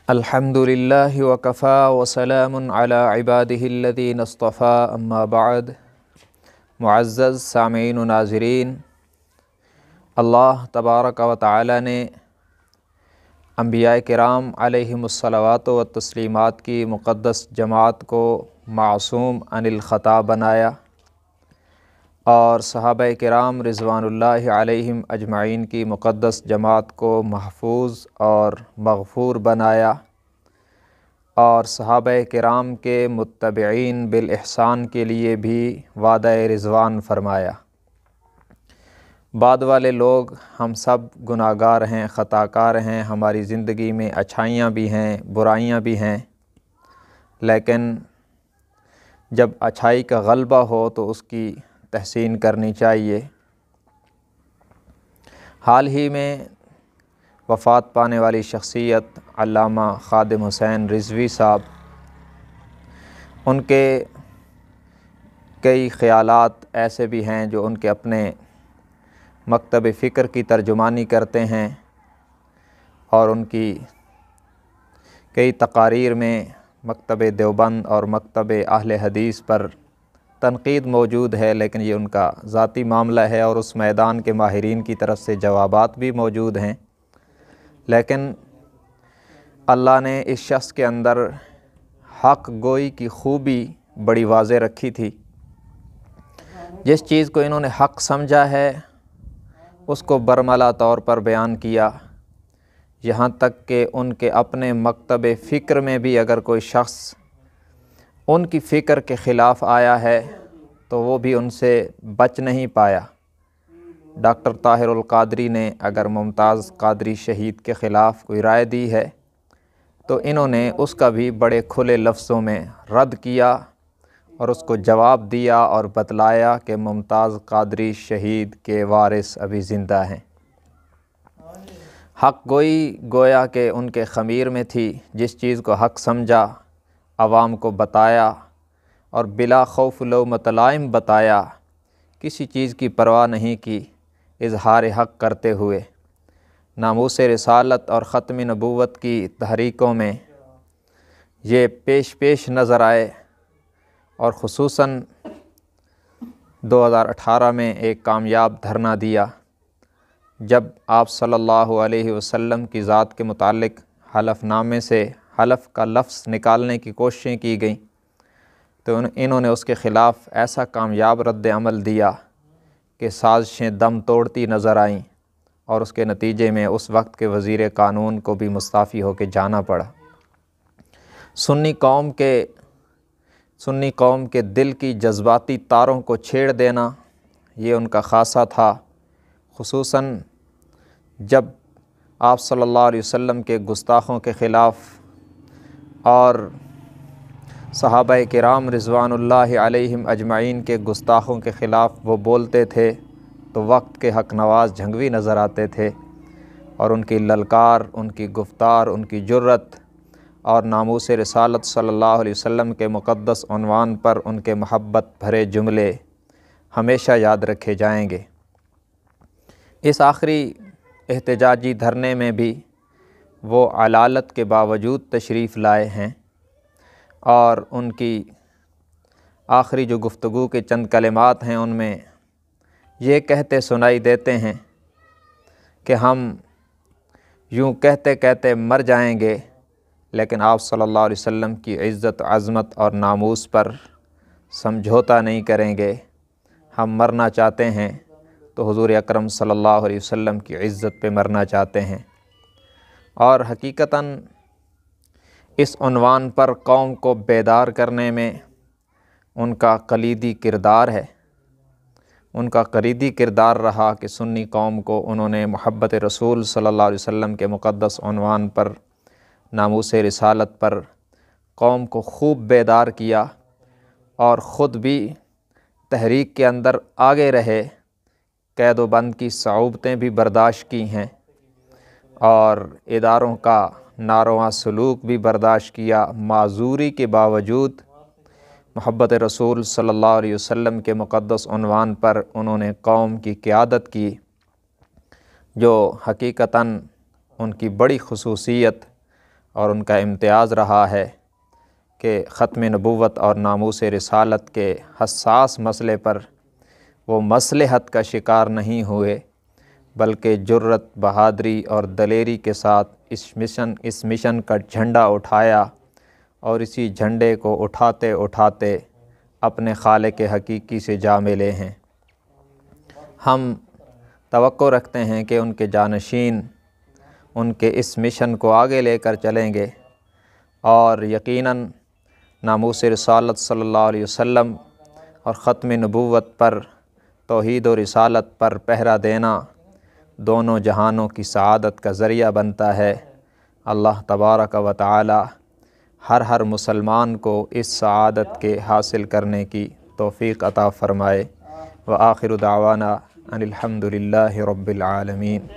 الحمدللہ وکفا وسلام علی عبادہ الذین اصطفیٰ اما بعد۔ معزز سامعین و ناظرین، اللہ تبارک و تعالی نے انبیاء کرام علیہم الصلوات و تسلیمات کی مقدس جماعت کو معصوم عن الخطا بنایا اور صحابہ کرام رضوان اللہ علیہم اجمعین کی مقدس جماعت کو محفوظ اور مغفور بنایا اور صحابہ کرام کے متبعین بالاحسان کے لیے بھی وعدہ رضوان فرمایا۔ بعد والے لوگ ہم سب گناہ گار ہیں، خطا کار ہیں، ہماری زندگی میں اچھائیاں بھی ہیں، برائیاں بھی ہیں، لیکن جب اچھائی کا غلبہ ہو تو اس کی تحسین کرنی چاہیے۔ حال ہی میں وفات پانے والی شخصیت علامہ خادم حسین رضوی صاحب، ان کے کئی خیالات ایسے بھی ہیں جو ان کے اپنے مکتب فکر کی ترجمانی کرتے ہیں، اور ان کی کئی تقاریر میں مکتب دیوبند اور مکتب اہل حدیث پر تنقید موجود ہے، لیکن یہ ان کا ذاتی معاملہ ہے اور اس میدان کے ماہرین کی طرف سے جوابات بھی موجود ہیں۔ لیکن اللہ نے اس شخص کے اندر حق گوئی کی خوبی بڑی واضح رکھی تھی۔ جس چیز کو انہوں نے حق سمجھا ہے اس کو برملا طور پر بیان کیا، یہاں تک کہ ان کے اپنے مکتب فکر میں بھی اگر کوئی شخص ان کی فکر کے خلاف آیا ہے تو وہ بھی ان سے بچ نہیں پایا۔ ڈاکٹر طاہر القادری نے اگر ممتاز قادری شہید کے خلاف کوئی رائے دی ہے تو انہوں نے اس کا بھی بڑے کھلے لفظوں میں رد کیا اور اس کو جواب دیا اور بتلایا کہ ممتاز قادری شہید کے وارث ابھی زندہ ہیں۔ حق گوئی گویا کہ ان کے خمیر میں تھی، جس چیز کو حق سمجھا عوام کو بتایا اور بلا خوف لومۃ لائم بتایا، کسی چیز کی پرواہ نہیں کی، اظہار حق کرتے ہوئے ناموس رسالت اور ختم نبوت کی تحریکوں میں یہ پیش نظر آئے، اور خصوصاً 2018 میں ایک کامیاب دھرنا دیا جب آپ صلی اللہ علیہ وسلم کی ذات کے متعلق حلف نامے سے حلف کا لفظ نکالنے کی کوششیں کی گئیں تو انہوں نے اس کے خلاف ایسا کامیاب رد عمل دیا کہ سازشیں دم توڑتی نظر آئیں، اور اس کے نتیجے میں اس وقت کے وزیر قانون کو بھی مستعفی ہو کے جانا پڑا۔ سنی قوم کے دل کی جذباتی تاروں کو چھیڑ دینا یہ ان کا خاصہ تھا، خصوصاً جب آپ صلی اللہ علیہ وسلم کے گستاخوں کے خلاف اور صحابہ کرام رضوان اللہ علیہم اجمعین کے گستاخوں کے خلاف وہ بولتے تھے تو وقت کے حق نواز جھنگوی نظر آتے تھے، اور ان کی للکار، ان کی گفتار، ان کی جرت اور ناموس رسالت صلی اللہ علیہ وسلم کے مقدس عنوان پر ان کے محبت بھرے جملے ہمیشہ یاد رکھے جائیں گے۔ اس آخری احتجاجی دھرنے میں بھی وہ علالت کے باوجود تشریف لائے ہیں، اور ان کی آخری جو گفتگو کے چند کلمات ہیں ان میں یہ کہتے سنائی دیتے ہیں کہ ہم یوں کہتے کہتے مر جائیں گے، لیکن آپ صلی اللہ علیہ وسلم کی عزت، عظمت اور ناموس پر سمجھوتا نہیں کریں گے۔ ہم مرنا چاہتے ہیں تو حضور اکرم صلی اللہ علیہ وسلم کی عزت پہ مرنا چاہتے ہیں، اور حقیقتاً اس عنوان پر قوم کو بیدار کرنے میں ان کا کلیدی کردار ہے۔ ان کا کلیدی کردار رہا کہ سنی قوم کو انہوں نے محبت رسول صلی اللہ علیہ وسلم کے مقدس عنوان پر، ناموس رسالت پر قوم کو خوب بیدار کیا، اور خود بھی تحریک کے اندر آگے رہے، قید و بند کی صعوبتیں بھی برداشت کی ہیں، اور اداروں کا ناروا سلوک بھی برداشت کیا، معذوری کے باوجود محبت رسول صلی اللہ علیہ وسلم کے مقدس عنوان پر انہوں نے قوم کی قیادت کی، جو حقیقتاً ان کی بڑی خصوصیت اور ان کا امتیاز رہا ہے کہ ختم نبوت اور ناموس رسالت کے حساس مسئلے پر وہ مصلحت کا شکار نہیں ہوئے، بلکہ جرت، بہادری اور دلیری کے ساتھ اس مشن کا جھنڈا اٹھایا، اور اسی جھنڈے کو اٹھاتے اٹھاتے اپنے خالق حقیقی سے جا ملے ہیں۔ ہم توقع رکھتے ہیں کہ ان کے جانشین ان کے اس مشن کو آگے لے کر چلیں گے، اور یقیناً ناموس رسالت صلی اللہ علیہ وسلم اور ختم نبوت پر، توحید و رسالت پر پہرا دینا دونوں جہانوں کی سعادت کا ذریعہ بنتا ہے۔ اللہ تبارک و تعالی ہر مسلمان کو اس سعادت کے حاصل کرنے کی توفیق عطا فرمائے۔ وآخر دعوانا ان الحمد للہ رب العالمین۔